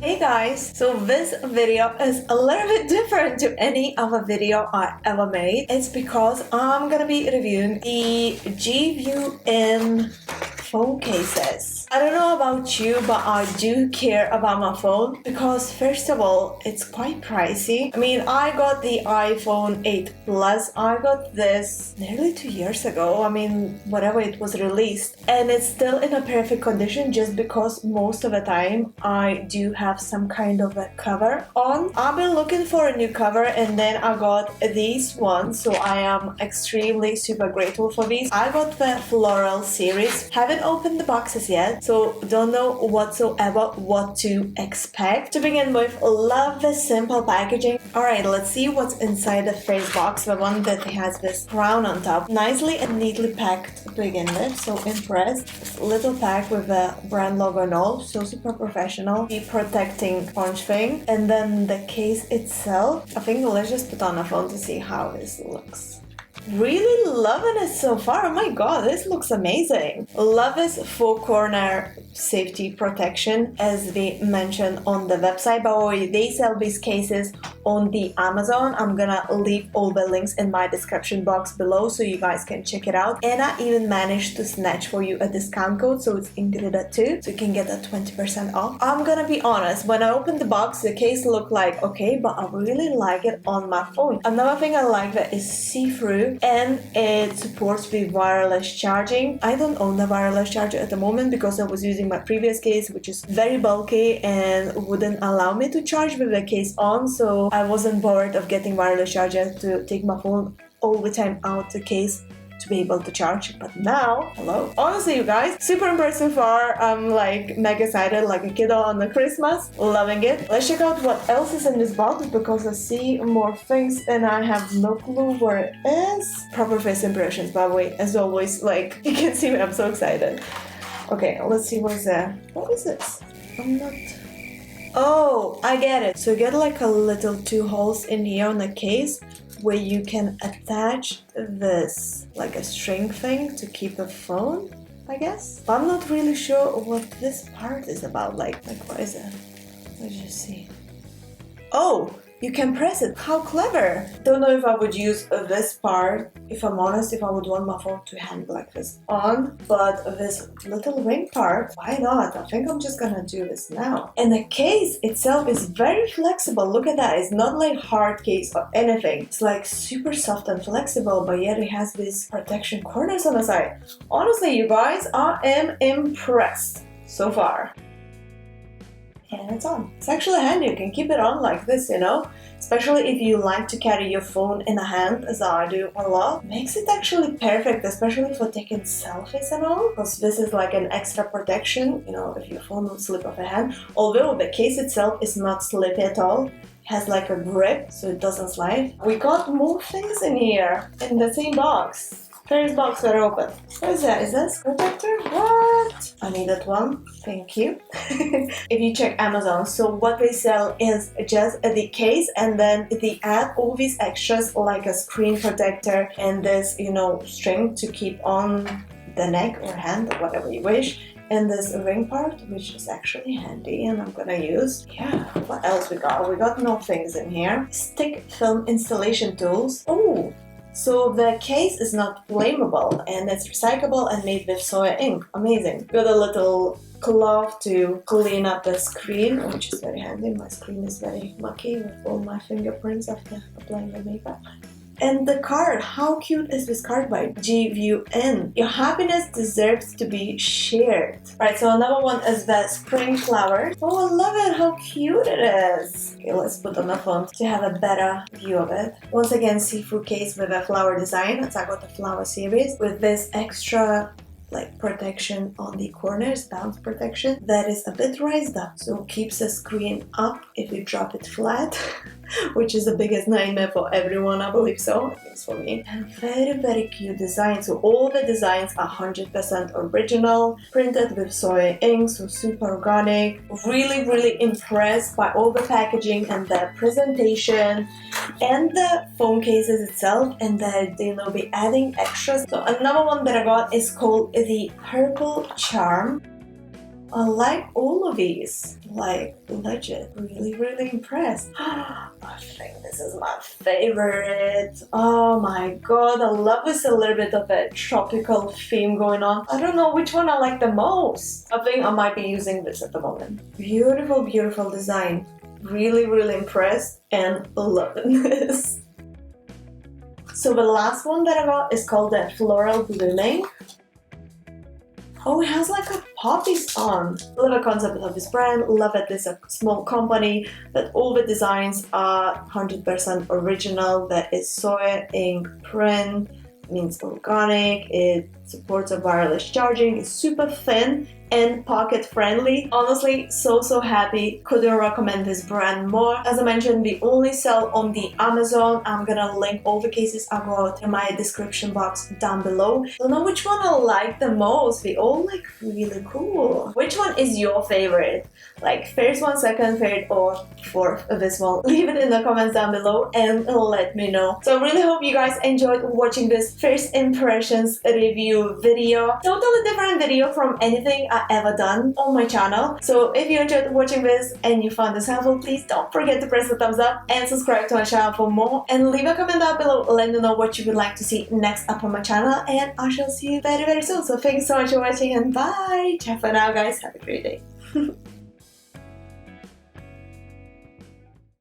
Hey guys, so this video is a little bit different to any other video I ever made. It's because I'm gonna be reviewing the GVIEWIN phone cases. I don't know about you, but I do care about my phone because first of all, it's quite pricey. I mean, I got the iPhone 8 Plus. I got this nearly 2 years ago. I mean, whatever it was released. And it's still in a perfect condition just because most of the time I do have some kind of a cover on. I've been looking for a new cover and then I got these ones. So I am extremely super grateful for these. I got the Floral series. Haven't opened the boxes yet, so don't know whatsoever what to expect. To begin with, love the simple packaging. Alright, let's see what's inside the first box, the one that has this crown on top. Nicely and neatly packed to begin with, so impressed. Little pack with a brand logo and all, so super professional. The protecting sponge thing, and then the case itself. I think let's just put on a phone to see how this looks. Really loving it so far. Oh my god, this looks amazing. Love this four-corner safety protection as they mentioned on the website. By the way, they sell these cases on the Amazon. I'm gonna leave all the links in my description box below so you guys can check it out. And I even managed to snatch for you a discount code, so it's ingrida.2, so you can get a 20% off. I'm gonna be honest, when I opened the box, the case looked like okay, but I really like it on my phone. Another thing I like that is see-through and it supports with wireless charging. I don't own a wireless charger at the moment because I was using my previous case, which is very bulky and wouldn't allow me to charge with the case on, so I wasn't bored of getting wireless charger to take my phone all the time out the case to be able to charge. But now, hello. Honestly, you guys, super impressed so far. I'm like mega excited, like a kiddo on the Christmas. Loving it. Let's check out what else is in this box because I see more things and I have no clue where it is. Proper first impressions, by the way, as always. Like, you can see me, I'm so excited. Okay, let's see what's there. What is this? I'm not... Oh, I get it. So you get like a little 2 holes in here on the case where you can attach this, like a string thing to keep the phone, I guess. But I'm not really sure what this part is about. Like what is it? Let's just see. Oh! You can press it. How clever! Don't know if I would use this part, if I'm honest, if I would want my phone to hang like this on, but this little ring part, why not? I think I'm just gonna do this now. And the case itself is very flexible. Look at that. It's not like hard case or anything. It's like super soft and flexible, but yet it has these protection corners on the side. Honestly, you guys, I am impressed so far. And it's on. It's actually handy. You can keep it on like this, you know, especially if you like to carry your phone in a hand, as I do a lot. Makes it actually perfect, especially for taking selfies and all, because this is like an extra protection, you know, if your phone would slip off a hand. Although the case itself is not slippy at all. It has like a grip, so it doesn't slide. We got more things in here in the same box. First box are open. What is that? Is that a screw protector? What? I needed one. Thank you. If you check Amazon, so what they sell is just the case and then they add all these extras like a screen protector and this, you know, string to keep on the neck or hand or whatever you wish. And this ring part, which is actually handy and I'm gonna use. Yeah, what else we got? We got more things in here. Stick film installation tools. Oh! So the case is not flammable and it's recyclable and made with soya ink. Amazing. Got a little cloth to clean up the screen, which is very handy. My screen is very mucky with all my fingerprints after applying the makeup. And the card, how cute is this card by GVIEWIN? Your happiness deserves to be shared. Right, so another one is the spring flowers. Oh, I love it, how cute it is. Okay, let's put on the phone to have a better view of it. Once again, see-through case with a flower design. So I got the flower series with this extra like protection on the corners, bounce protection, that is a bit raised up, so keeps the screen up if you drop it flat, which is the biggest nightmare for everyone, I believe so, at least for me. And very cute design. So all the designs are 100% original, printed with soy ink, so super organic. Really impressed by all the packaging and the presentation and the phone cases itself, and that they'll be adding extras. So another one that I got is called the Purple Charm. I like all of these, like legit, really impressed. I think this is my favorite. Oh my god, I love this a little bit of a tropical theme going on. I don't know which one I like the most. I think I might be using this at the moment. Beautiful design. Really impressed and loving this. So the last one that I got is called the Floral Blooming. Oh, it has like a poppies on. Love the concept of this brand, love that it's a small company, that all the designs are 100% original, that is soy ink print, means organic, it supports a wireless charging, it's super thin and pocket friendly. Honestly, so happy, couldn't recommend this brand more. As I mentioned, we only sell on the Amazon. I'm gonna link all the cases I got in my description box down below. I don't know which one I like the most. They all like really cool. Which one is your favorite? Like first one, second, third, or fourth of this one? Leave it in the comments down below and let me know. So I really hope you guys enjoyed watching this first impressions review video. Totally different video from anything I ever done on my channel. So if you enjoyed watching this and you found this helpful, please don't forget to press the thumbs up and subscribe to my channel for more, and leave a comment down below. Let me know what you would like to see next up on my channel, and I shall see you very soon. So thank you so much for watching, and bye. Ciao for now, guys. Have a great day.